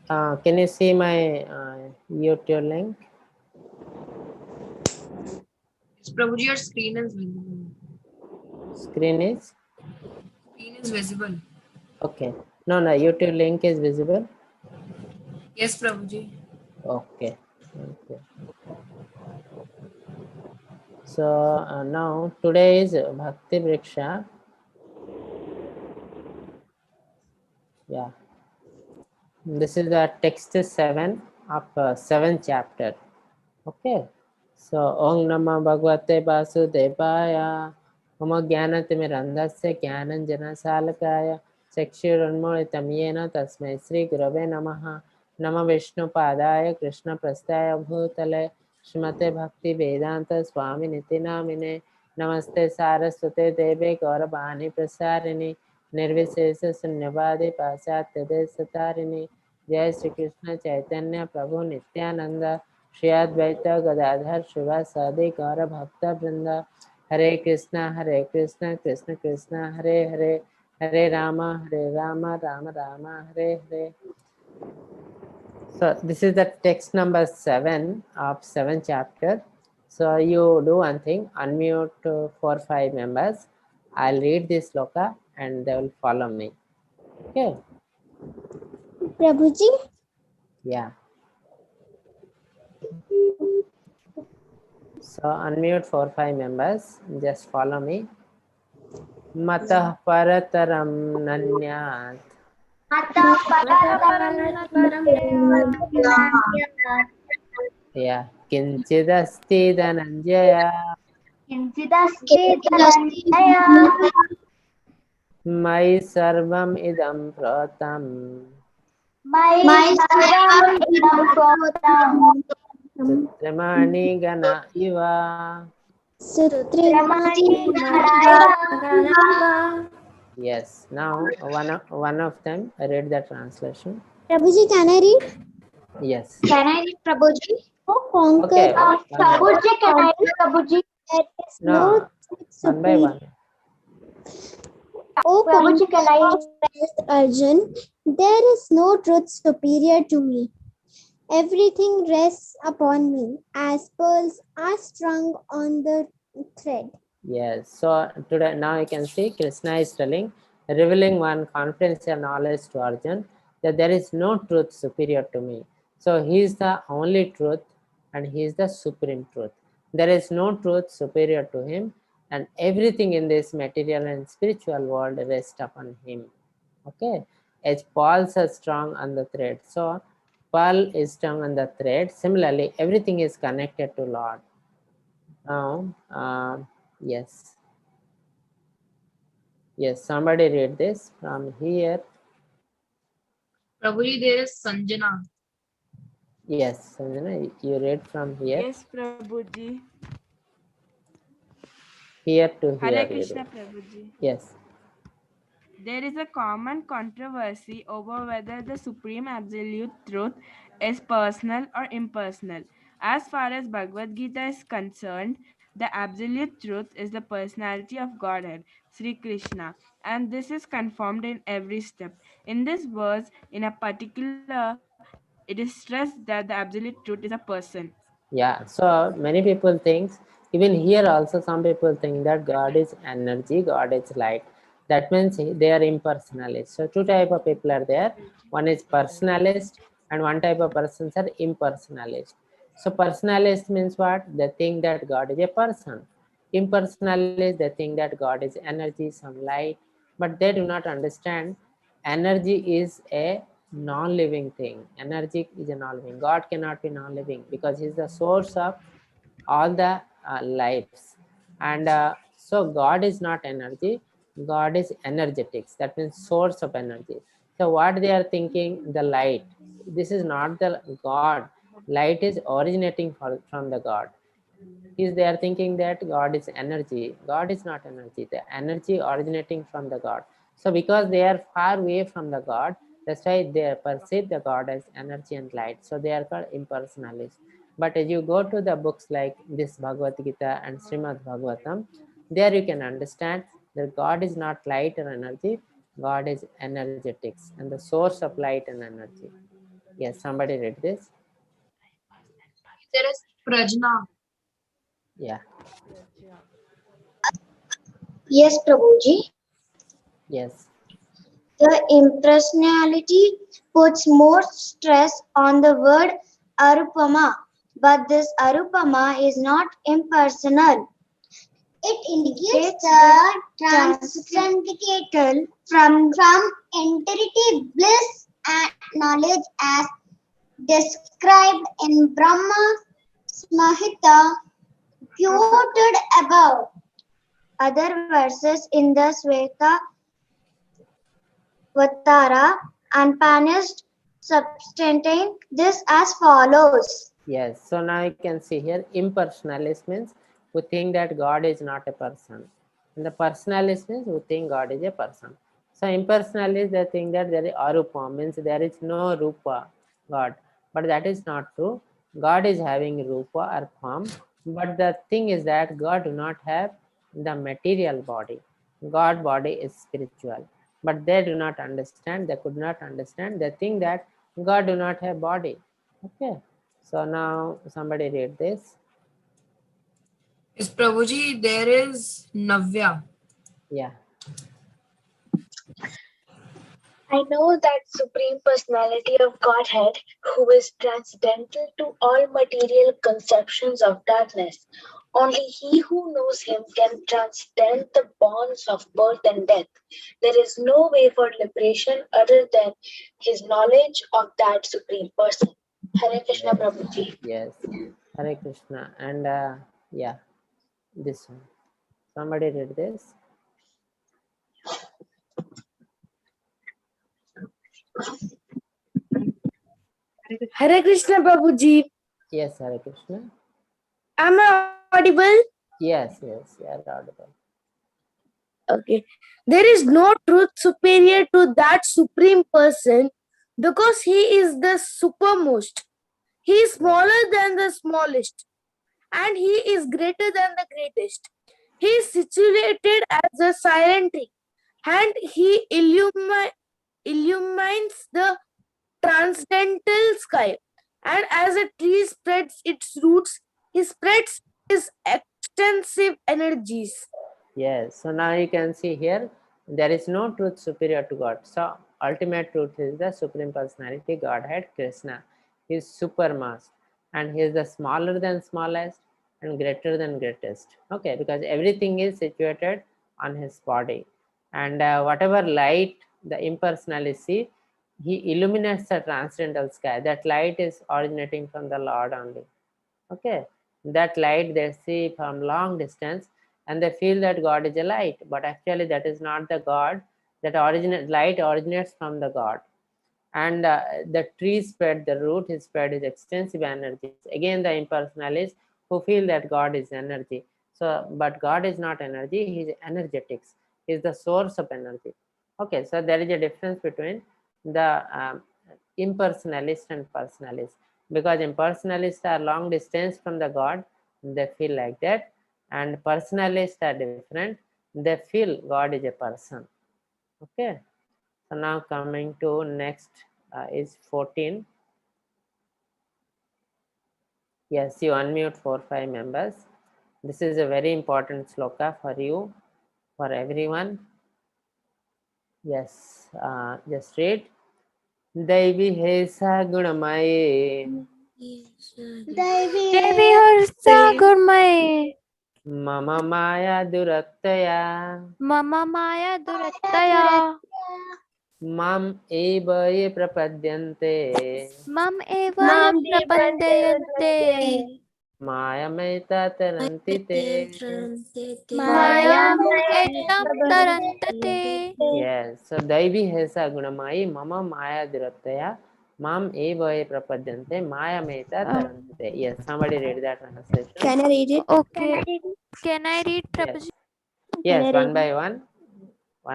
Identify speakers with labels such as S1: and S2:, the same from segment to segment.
S1: Can you see my YouTube link?
S2: Yes, Prabhuji, your screen is visible.
S1: Screen is
S2: Screen is visible.
S1: okay. No, YouTube link is visible.
S2: Yes, Prabhuji.
S1: Okay. Okay. So now today is Bhakti Viksha. Yeah. This is the text 7 of 7th chapter. Okay. So Om Namah Bhagavate Vasudevaya. Mama Jnanatimirandasya Jnananjana Salakaya Chakshurunmolitam Yena Tasmai Sri Gurave Namaha Nama Vishnu Padaya Krishna Prasthaya Bhutale Srimate Bhakti Vedanta Swami Niti Namine Namaste Saraswate Deve Gauravani Prasarini Nirvisesa Sunyavadi Pasyatya Desatarini Jai Shri Krishna Chaitanya Prabhu Nityananda Shri Advaita Gadadhar Srivasadi Gaura Bhakta Vrinda Hare Krishna Krishna Krishna Hare Hare Hare Rama Rama Rama Hare Hare. So this is the text number 7 of 7th chapter. So you do one thing, unmute 4-5 members. I'll read this sloka and they will follow me. Okay?
S3: Prabhuji,
S1: Yeah. So unmute 4-5 members. Just follow me. Matah parataram nanyat. Yeah. Kinchidasti dhananjaya. Mai sarvam idam pratam. Sutramani gana iva. Yes. Now one of them read the translation.
S3: Prabhuji, can I read?
S1: Yes.
S4: Can I read, Prabhuji?
S1: Okay.
S4: Prabhuji, can I read, Prabhuji?
S3: There is
S1: No. One by one.
S3: Oh,
S4: Prabhuji, can I read?
S3: Arjun, there is no truth superior to me. Everything rests upon me as pearls are strung on the thread.
S1: Yes. So today now you can see Krishna is telling, revealing one confidential knowledge to Arjun that there is no truth superior to me. So he is the only truth and he is the supreme truth. There is no truth superior to him, and everything in this material and spiritual world rests upon him. Okay. As pearls are strung on the thread. So pearl is strung on the thread. Similarly, everything is connected to Lord. Now, yes. Yes, somebody read this from here.
S2: Prabhuji, there is Sanjana.
S1: Yes, Sanjana, you read from here.
S5: Yes, Prabhuji.
S1: Here to here.
S5: Hare
S1: You
S5: Krishna,
S1: read.
S5: Prabhuji.
S1: Yes.
S5: There is a common controversy over whether the supreme absolute truth is personal or impersonal. As far as Bhagavad Gita is concerned, the absolute truth is the personality of Godhead, Sri Krishna, and this is confirmed in every step. In this verse, in a particular, it is stressed that the absolute truth is a person.
S1: Yeah, so many people think, even here also some people think that God is energy, God is light. That means they are impersonalist. So two type of people are there. One is personalist and one type of persons are impersonalist. So personalist means what? They think that God is a person. Impersonalist, they think that God is energy, some light, but they do not understand energy is a non-living thing. Energy is a non-living. God cannot be non-living because He is the source of all the lives. And so God is not energy. God is energetics. That means source of energy. So what they are thinking, the light. This is not the God. Light is originating from the God. Is they are thinking that God is energy. God is not energy. The energy originating from the God. So because they are far away from the God, that's why they perceive the God as energy and light. So they are called impersonalists. But as you go to the books like this Bhagavad Gita and Srimad Bhagavatam, there you can understand that God is not light or energy. God is energetics and the source of light and energy. Yes, somebody read this.
S2: There is Prajna.
S1: Yeah.
S4: Yes, Prabhuji.
S1: Yes.
S4: The impersonality puts more stress on the word arupama, but this arupama is not impersonal. It indicates the transcendental from entity bliss and knowledge as described in Brahma Samhita quoted above. Other verses in the Sveta Vatara and Panished substantive this as follows.
S1: Yes. So now you can see here impersonalist means we think that God is not a person. And the personalist means we think God is a person. So impersonalist they think that there is arupa means there is no rupa God. But that is not true. God is having rupa or form. But the thing is that God do not have the material body. God body is spiritual. But they do not understand, they could not understand. They think that God do not have body. Okay. So now somebody read this.
S2: Yes, Prabhuji, there is Navya.
S1: Yeah.
S6: I know that Supreme Personality of Godhead, who is transcendental to all material conceptions of darkness. Only he who knows him can transcend the bonds of birth and death. There is no way for liberation other than his knowledge of that Supreme Person. Hare Krishna
S1: Yes.
S6: Prabhuji.
S1: Yes. Hare Krishna. And yeah, this one. Somebody read this.
S7: Hare Krishna Prabhuji.
S1: Yes, Hare Krishna.
S7: Am I audible?
S1: Yes, yes, you are audible.
S7: Okay. There is no truth superior to that supreme person because he is the supermost. He is smaller than the smallest and he is greater than the greatest. He is situated as a silent tree and he illumines the transcendental sky. And as a tree spreads its roots, he spreads his extensive energies.
S1: Yes. So now you can see here there is no truth superior to God. So ultimate truth is the Supreme Personality, Godhead, Krishna. He is supermass and he is the smaller than smallest and greater than greatest. Okay, because everything is situated on his body. And whatever light the impersonality, he illuminates the transcendental sky. That light is originating from the Lord only. Okay, that light they see from long distance and they feel that God is a light, but actually that is not the God. That light originates from the God. And the tree spread the root, he spread his extensive energies. Again, the impersonalists who feel that God is energy. So, but God is not energy, he is energetics. He is the source of energy. Okay, so there is a difference between the impersonalist and personalist, because impersonalists are long distance from the God, they feel like that, and personalists are different, they feel God is a person. Okay, so now coming to next is 14. Yes, you unmute 4-5 members. This is a very important sloka for you, for everyone. Yes, just read. दैवी है सा गुणमये
S3: Devi
S8: Harsha गुणमये
S1: मम माया दुरत्यया
S8: मम माया दुरतया
S1: माम एव ये प्रपद्यन्ते
S8: मम एव ये प्रपद्यन्ते
S1: मायामेता तरन्ति ते.
S8: मायाम् एतं तरन्ति ते.
S1: Yes, so दैवी है सा गुणमयी मम माया दुरत्यया माम एव ये प्रपद्यन्ते मायामेता तरन्ति ते. Yes, somebody read that translation.
S3: Can I read it?
S8: Okay. Can I read
S1: Yes,
S8: Prabhuji?
S1: yes, one by one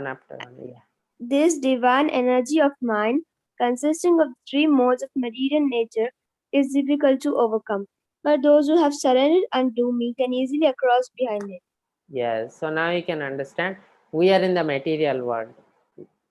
S1: after one. Yeah.
S9: This divine energy of mind, consisting of three modes of material nature, is difficult to overcome. But those who have surrendered unto me can easily cross behind it.
S1: Yes, so now you can understand we are in the material world.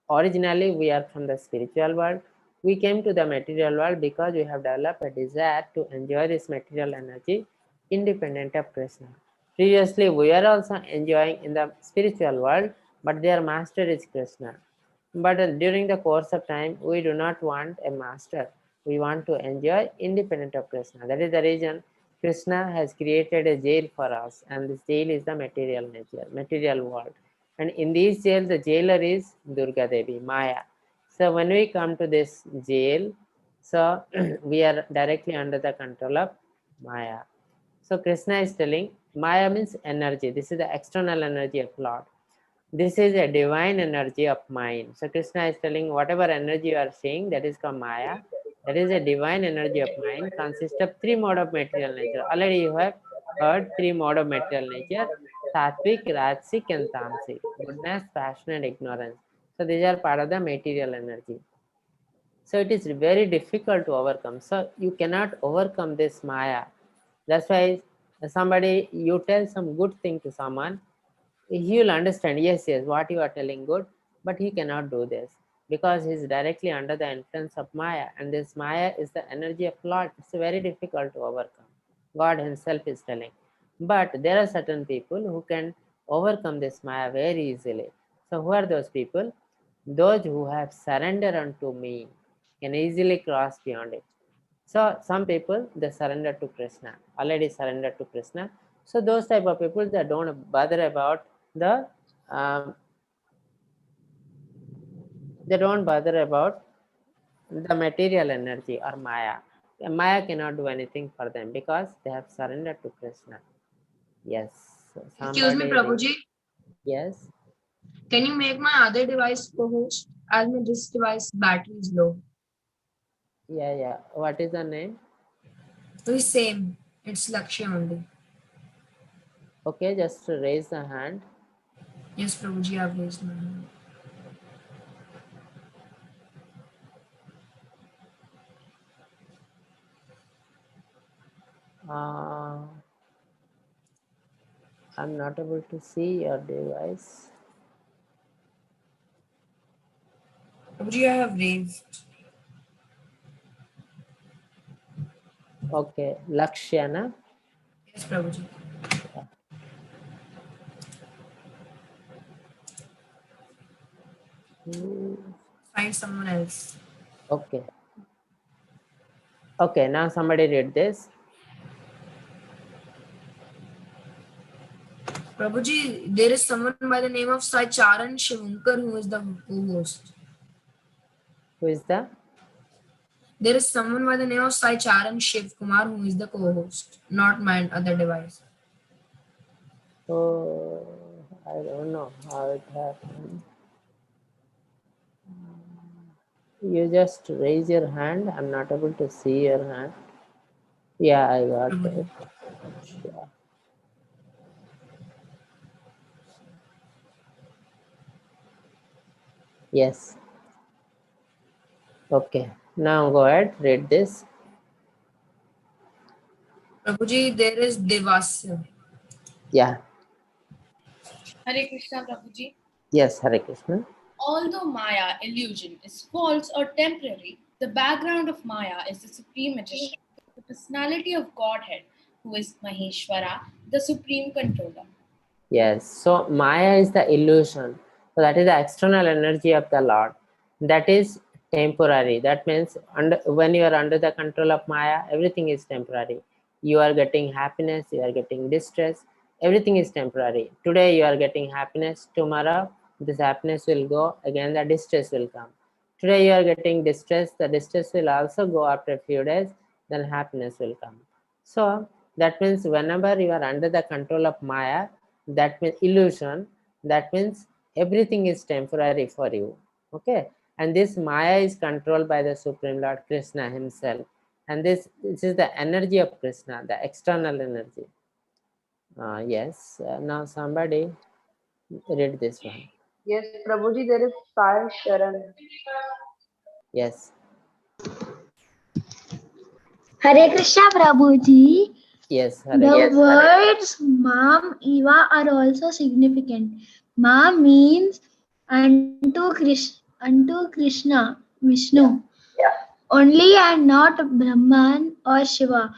S1: Originally, we are from the spiritual world. We came to the material world because we have developed a desire to enjoy this material energy independent of Krishna. Previously, we are also enjoying in the spiritual world, but their master is Krishna. But during the course of time, we do not want a master. We want to enjoy independent of Krishna. That is the reason Krishna has created a jail for us, and this jail is the material nature, material world. And in this jail, the jailer is Durga Devi, Maya. So when we come to this jail, so we are directly under the control of Maya. So Krishna is telling Maya means energy. This is the external energy of Lord. This is a divine energy of mind. So Krishna is telling whatever energy you are seeing, that is called Maya. That is a divine energy of mind, consists of three mode of material nature. Already you have heard three mode of material nature: sattvic, rajasic, and tamasic. Goodness, passion, and ignorance. So these are part of the material energy. So it is very difficult to overcome. So you cannot overcome this Maya. That's why somebody, you tell some good thing to someone, he will understand, yes, what you are telling good, but he cannot do this because he is directly under the influence of Maya, and this Maya is the energy of Lord. It's very difficult to overcome. God himself is telling. But there are certain people who can overcome this Maya very easily. So who are those people? Those who have surrendered unto me can easily cross beyond it. So some people, they surrender to Krishna, already surrendered to Krishna. So those type of people, they don't bother about the they don't bother about the material energy or Maya. Maya cannot do anything for them because they have surrendered to Krishna. Yes. So
S2: Excuse me, Prabhuji.
S1: Yes.
S2: Can you make my other device co-host? As my this device battery is low.
S1: Yeah. What is the name?
S2: The same. It's Lakshya only.
S1: Okay, just raise the hand.
S2: Yes, Prabhuji, I've raised my hand.
S1: I'm not able to see your device.
S2: Prabhuji, I have raised.
S1: Okay, Lakshyana.
S2: Yes, Prabhuji. Find someone else.
S1: Okay. Okay, now somebody read this.
S2: Prabhuji, there is someone by the name of Sai Charan Shivankar who is the co-host.
S1: Who is the?
S2: There is someone by the name of Sai Charan Shiv Kumar who is the co-host, not my other device.
S1: Oh, I don't know how it happened. You just raise your hand. I'm not able to see your hand. Yeah, I got it. Yeah. Yes. Okay. Now go ahead. Read this.
S2: Prabhuji, there is Devasya.
S1: Yeah.
S10: Hare Krishna, Prabhuji.
S1: Yes, Hare Krishna.
S10: Although Maya illusion is false or temporary, the background of Maya is the supreme magician, the personality of Godhead, who is Maheshwara, the supreme controller.
S1: Yes. So Maya is the illusion. So that is the external energy of the Lord. That is temporary. That means when you are under the control of Maya, everything is temporary. You are getting happiness, you are getting distress, everything is temporary. Today you are getting happiness, tomorrow this happiness will go, again the distress will come. Today you are getting distress, the distress will also go after a few days, then happiness will come. So that means whenever you are under the control of Maya, that means illusion, that means everything is temporary for you. Okay, and this Maya is controlled by the Supreme Lord Krishna himself, and this is the energy of Krishna, the external energy. Yes, now somebody read this one.
S11: Yes, Prabhuji, there is Sai Sharan.
S1: Yes.
S4: Hare Krishna Prabhuji.
S1: Yes, Hare
S4: The
S1: Krishna.
S4: words Mam Eva are also significant. Ma means unto Krishna, Vishnu. only and not Brahman or Shiva.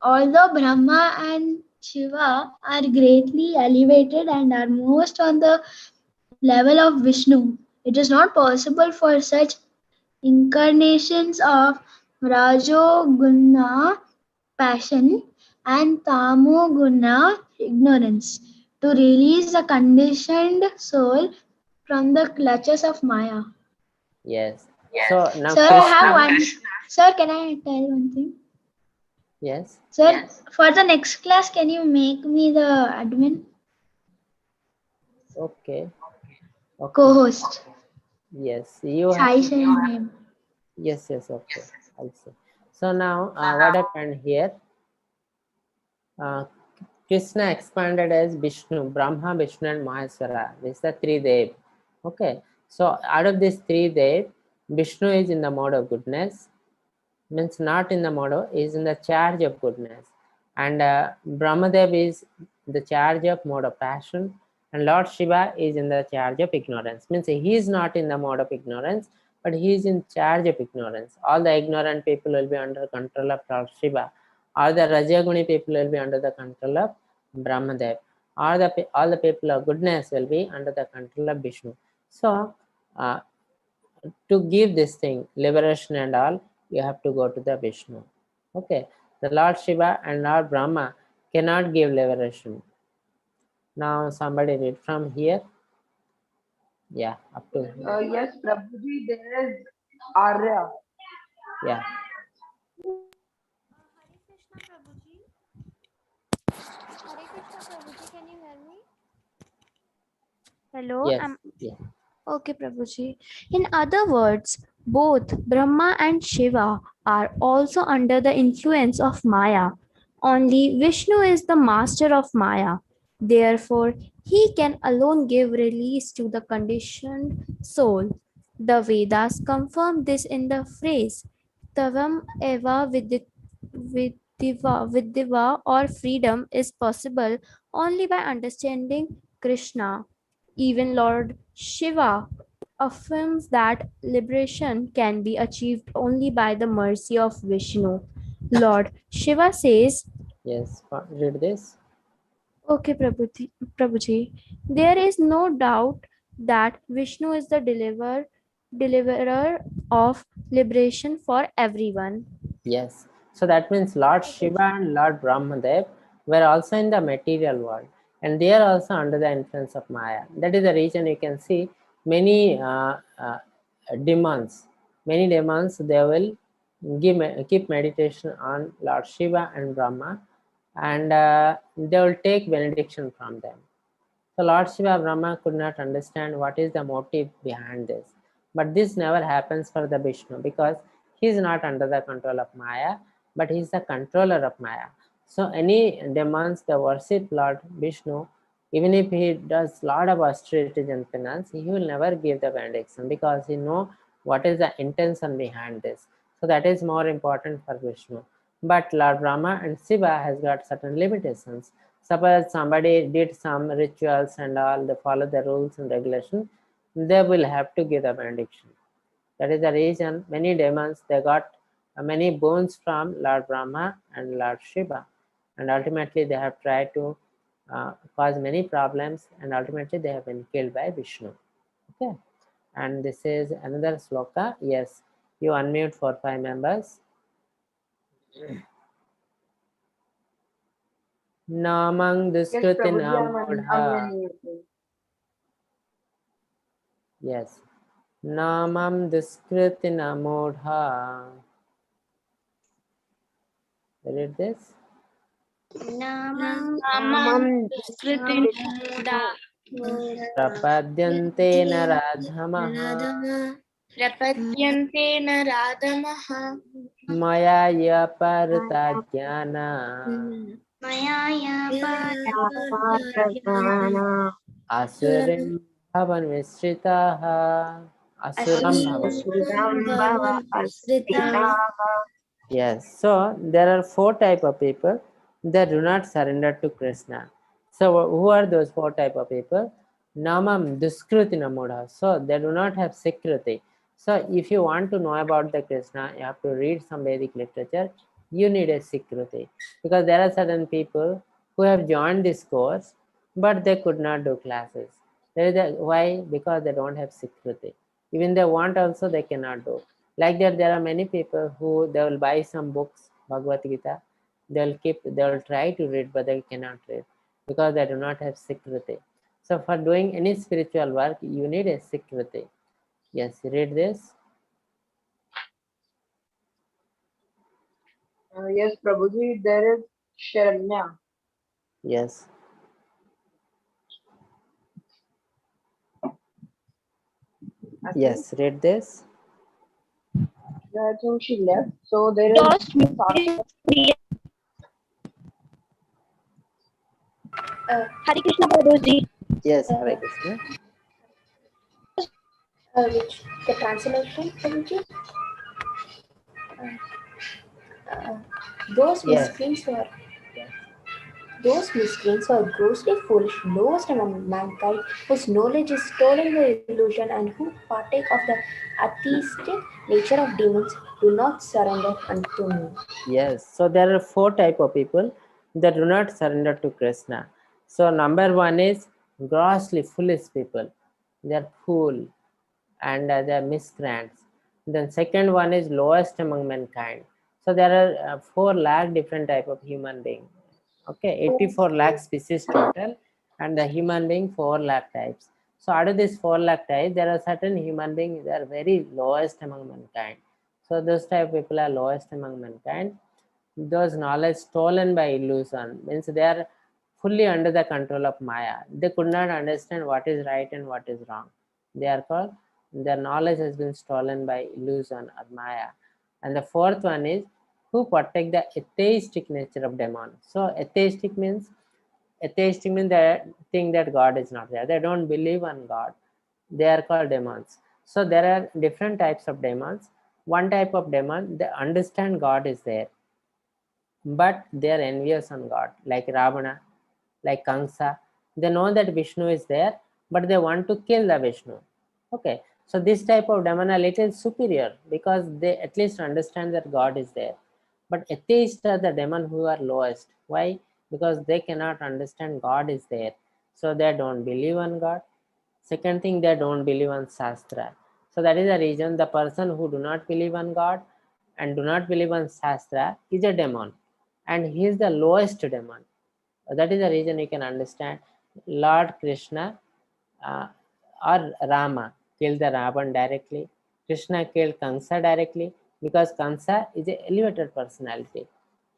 S4: Although Brahma and Shiva are greatly elevated and are most on the level of Vishnu, it is not possible for such incarnations of Rajoguna passion and Tamoguna ignorance to release the conditioned soul from the clutches of Maya.
S1: Yes. So now
S4: Sir, I have
S1: Krishna.
S4: one. Sir, can I tell one thing?
S1: Yes.
S4: Sir, for the next class, can you make me the admin
S1: Okay. Okay.
S4: co-host?
S1: Yes. You have.
S4: Sai Sai name.
S1: Yes. Yes. Okay. Also. So now what happened here? Uh, Krishna expanded as Vishnu, Brahma, Vishnu, and Maheshwara. These are three Dev. Okay. So out of these three Dev, Vishnu is in the mode of goodness, means not in the mode of, is in the charge of goodness. And Brahmadev is the charge of mode of passion. And Lord Shiva is in the charge of ignorance. Means he is not in the mode of ignorance, but he is in charge of ignorance. All the ignorant people will be under control of Lord Shiva. All the Rajaguni people will be under the control of Brahmadev. All the people of goodness will be under the control of Vishnu. So uh, to give this thing, liberation and all, you have to go to the Vishnu. Okay. The Lord Shiva and Lord Brahma cannot give liberation. Now somebody read from here. Yeah, up to here.
S11: Yes, Prabhuji, there is Arya.
S1: Yeah.
S8: Hare Krishna Prabhuji, can you hear me? Hello,
S1: Yes. Yeah.
S8: okay, Prabhuji. In other words, both Brahma and Shiva are also under the influence of Maya. Only Vishnu is the master of Maya. Therefore, he can alone give release to the conditioned soul. The Vedas confirm this in the phrase Tavam eva viddiva or freedom is possible only by understanding Krishna. Even Lord Shiva affirms that liberation can be achieved only by the mercy of Vishnu. Lord Shiva says,
S1: Yes. Read this.
S8: okay, Prabhuji, there is no doubt that Vishnu is the deliverer of liberation for everyone.
S1: Yes. So that means Lord Shiva and Lord Brahmadev were also in the material world, and they are also under the influence of Maya. That is the reason you can see many demons. Many demons, they will keep meditation on Lord Shiva and Brahma, and they will take benediction from them. So Lord Shiva Brahma could not understand what is the motive behind this. But this never happens for the Vishnu because he is not under the control of Maya, but he is the controller of Maya. So any demons that worship Lord Vishnu, even if he does lot of austerities and penance, he will never give the benediction because he know what is the intention behind this. So that is more important for Vishnu. But Lord Brahma and Shiva has got certain limitations. Suppose somebody did some rituals and all, they follow the rules and regulations, they will have to give the benediction. That is the reason many demons, they got many boons from Lord Brahma and Lord Shiva, and ultimately they have tried to cause many problems, and ultimately they have been killed by Vishnu. Okay, and this is another sloka. Yes, you unmute for 5 members. Namang
S11: Yes, Prabhuji,
S1: Duskritina
S11: I'm
S1: Mudha.
S11: unmuted.
S1: Yes. Namam Duskritina Mudha. Read this.
S7: Namam Duskritin
S1: Prapadyante Naradhamaha
S7: Prapadyante Naradamaha
S1: Maya Yaparta Jnana
S7: Maya
S1: Asurim Bhavan Vishritaha. Asuram Bhavan. Yes, so there are 4 type of people that do not surrender to Krishna. So who are those 4 type of people? Namam Duskruti Namudha. So they do not have security. So if you want to know about the Krishna, you have to read some Vedic literature. You need a security, because there are certain people who have joined this course, but they could not do classes. Why? Because they don't have security. Even they want also, they cannot do. Like that, there are many people who they will buy some books, Bhagavad Gita. They will try to read, but they cannot read because they do not have security. So for doing any spiritual work, you need a security. Yes, read this.
S11: Yes, Prabhuji, there is Sharanya.
S1: Yes. Yes, read this.
S11: I think she left. So there is
S9: Just
S11: Sasha.
S9: Hare Krishna Prabhuji.
S1: Yes, Hare Krishna.
S12: Which the translation, Prabhuji? Those
S1: Yes.
S12: miscreants were grossly foolish, lowest among mankind, whose knowledge is stolen by illusion, and who partake of the atheistic nature of demons, do not surrender unto me.
S1: Yes. So there are 4 type of people that do not surrender to Krishna. So number 1 is grossly foolish people. They are fool and they are miscreants. Then second one is lowest among mankind. So there are 4 lakh different type of human being. Okay, 84 lakh species total, and the human being 4 lakh types. So out of this 4 lakh types, there are certain human beings that are very lowest among mankind. So those type of people are lowest among mankind. Those knowledge stolen by illusion means they are fully under the control of Maya. They could not understand what is right and what is wrong. They are called, their knowledge has been stolen by illusion or Maya. And the fourth one is who protect the atheistic nature of demon. So atheistic means they think that God is not there. They don't believe on God. They are called demons. So there are different types of demons. One type of demon, they understand God is there, but they are envious on God, like Ravana, like Kamsa. They know that Vishnu is there, but they want to kill the Vishnu. Okay, so this type of demon are little superior because they at least understand that God is there. But atheists are the demon who are lowest. Why? Because they cannot understand God is there. So they don't believe on God. Second thing, they don't believe on Shastra. So that is the reason the person who do not believe on God and do not believe on Shastra is a demon. And he is the lowest demon. That is the reason you can understand Lord Krishna uh, or Rama killed the Ravan directly. Krishna killed Kamsa directly because Kamsa is an elevated personality.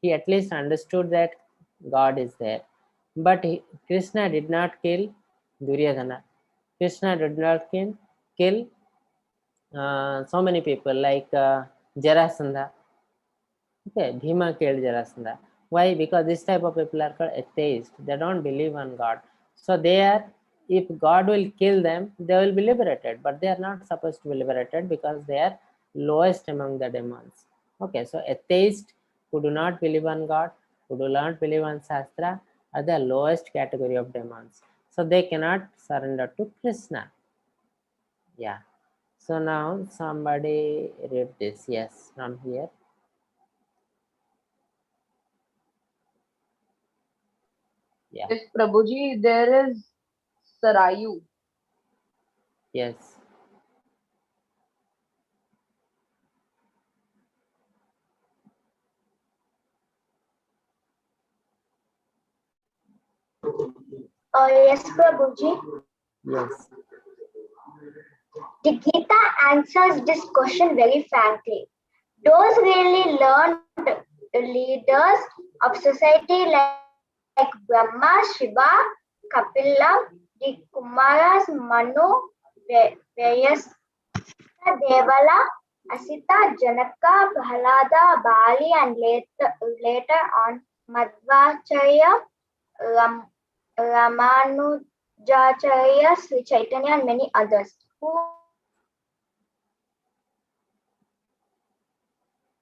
S1: He at least understood that God is there. But Krishna did not kill Duryodhana. Krishna did not kill so many people like Jarasandha. Okay, Bhima killed Jarasandha. Why? Because this type of people are called atheists. They don't believe on God. So they are, if God will kill them, they will be liberated. But they are not supposed to be liberated because they are lowest among the demons. Okay, so atheists who do not believe on God, who do not believe on Shastra, are the lowest category of demons. So they cannot surrender to Krishna. Yeah. So now somebody read this. Yes, from here. Yeah.
S11: Yes, Prabhuji, there is Sarayu.
S1: Yes.
S6: Yes, Prabhuji.
S1: Yes.
S6: The Gita answers this question very frankly. Those really learned leaders of society like Brahma, Shiva, Kapila, the Kumaras, Manu, Vyas, Devala, Asita, Janaka, Prahlada, Bali, and later on Madhvacharya, Ramanujacharya, Sri Chaitanya, and many others who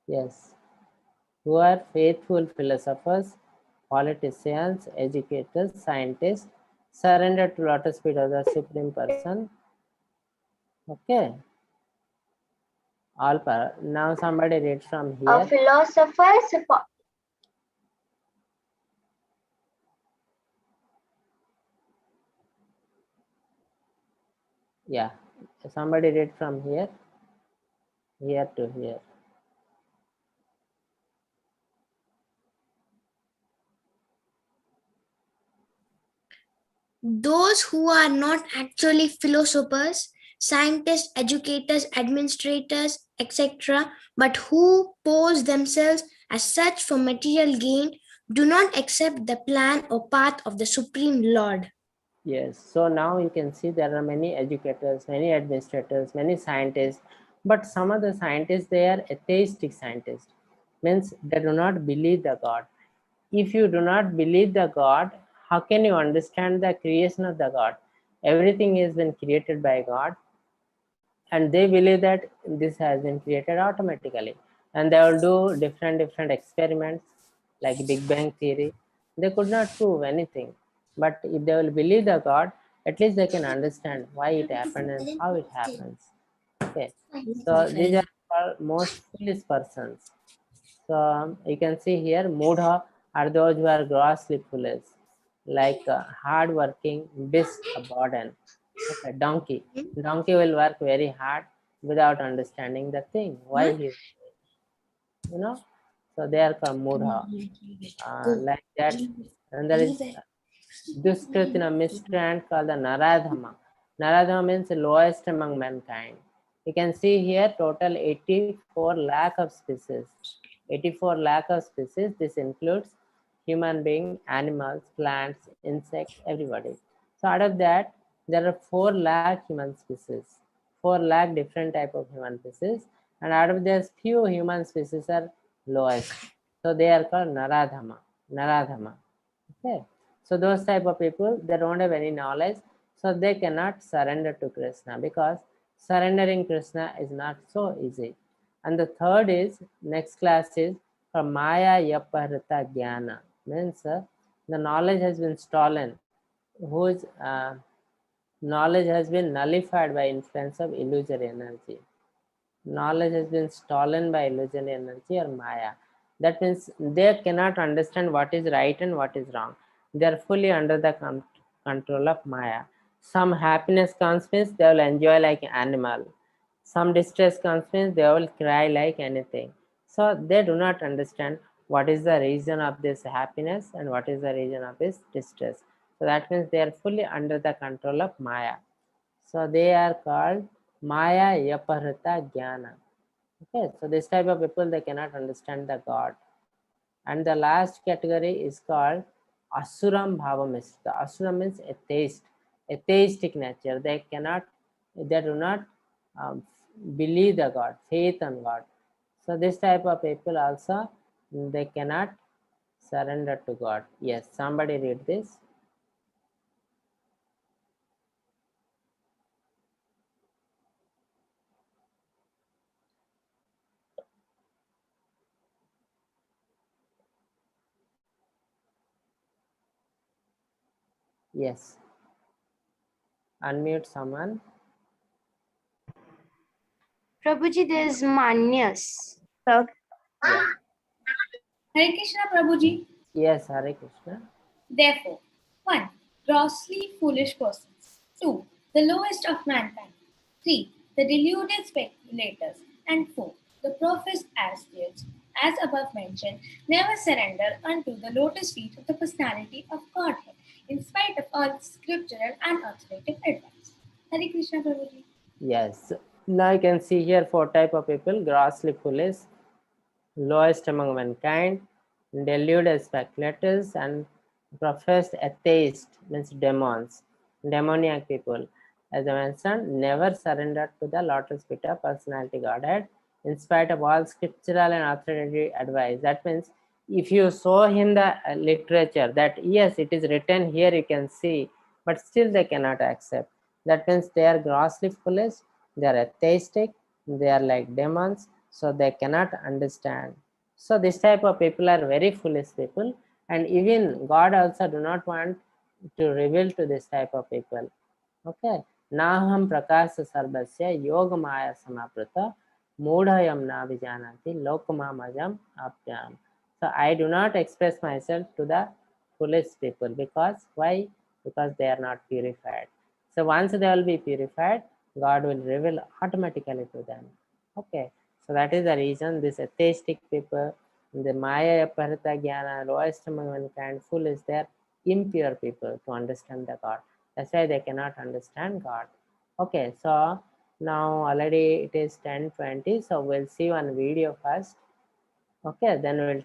S1: Yes. Who are faithful philosophers, politicians, educators, scientists, surrender to lotus feet of the Supreme Person. Okay. All power. Now somebody read from
S9: A
S1: here.
S9: philosopher's
S1: Yeah, somebody read from here to here.
S7: Those who are not actually philosophers, scientists, educators, administrators, etc., but who pose themselves as such for material gain, do not accept the plan or path of the Supreme Lord.
S1: Yes, so now you can see there are many educators, many administrators, many scientists, but some of the scientists, they are atheistic scientists, means they do not believe the God. If you do not believe the God, how can you understand the creation of the God? Everything has been created by God, and they believe that this has been created automatically, and they will do different experiments like Big Bang theory. They could not prove anything, but if they will believe the God, at least they can understand why it happened and how it happens. Okay, so these are called most foolish persons. So you can see here, Mudha are those who are grossly foolish, like hard working beast, a burden. Okay, donkey. Donkey will work very hard without understanding the thing. Why he, so they are called Mudha. Like that. And there is Duskritina miscreant called the Naradhama. Naradhama means lowest among mankind. You can see here total 84 lakh of species. 84 lakh of species. This includes human being, animals, plants, insects, everybody. So out of that, there are 4 lakh human species. 4 lakh different type of human species. And out of this, few human species are lowest. So they are called Naradhama. Naradhama. Okay. So those type of people, they don't have any knowledge, so they cannot surrender to Krishna, because surrendering Krishna is not so easy. And the third is, next class is for Maya Yaparita Jnana, means the knowledge has been stolen, whose knowledge has been nullified by influence of illusory energy. Knowledge has been stolen by illusory energy or Maya. That means they cannot understand what is right and what is wrong. They are fully under the control of Maya. Some happiness comes means they will enjoy like animal. Some distress comes means they will cry like anything. So they do not understand what is the reason of this happiness and what is the reason of this distress. So that means they are fully under the control of Maya. So they are called Maya Yaparita Jnana. Okay, so this type of people, they cannot understand the God. And the last category is called Asuram Bhavamista. Asura means atheist, atheistic nature. They do not believe the God, faith on God. So this type of people also, they cannot surrender to God. Yes, somebody read this. Yes. Unmute someone.
S8: Prabhuji, there is Manyas.
S1: Yeah.
S10: Hare Krishna, Prabhuji.
S1: Yes, Hare Krishna.
S10: Therefore, 1. Grossly foolish persons. 2. The lowest of mankind. 3. The deluded speculators. And 4. The professed atheists, as above mentioned, never surrender unto the lotus feet of the personality of Godhead, in spite of all scriptural and authoritative advice. Hare Krishna, Prabhuji.
S1: Yes. Now you can see here 4 type of people: grossly foolish, lowest among mankind, deluded speculators, and professed atheist, means demons, demoniac people. As I mentioned, never surrendered to the lotus feet of personality Godhead, in spite of all scriptural and authoritative advice. That means if you show him the literature that yes, it is written here, you can see, but still they cannot accept. That means they are grossly foolish, they are atheistic, they are like demons, so they cannot understand. So this type of people are very foolish people, and even God also do not want to reveal to this type of people. Okay. Naham prakasa sarvasya yoga maya samaprata Mudhayam na vijanati lokamamajam apyam. So I do not express myself to the foolish people. Because why? Because they are not purified. So once they will be purified, God will reveal automatically to them. Okay. So that is the reason this atheistic people, the Maya Aparita Jnana, lowest among mankind, foolish, they are impure people to understand the God. That's why they cannot understand God. Okay, so now already it is 10:20, so we'll see one video first. Okay, then we'll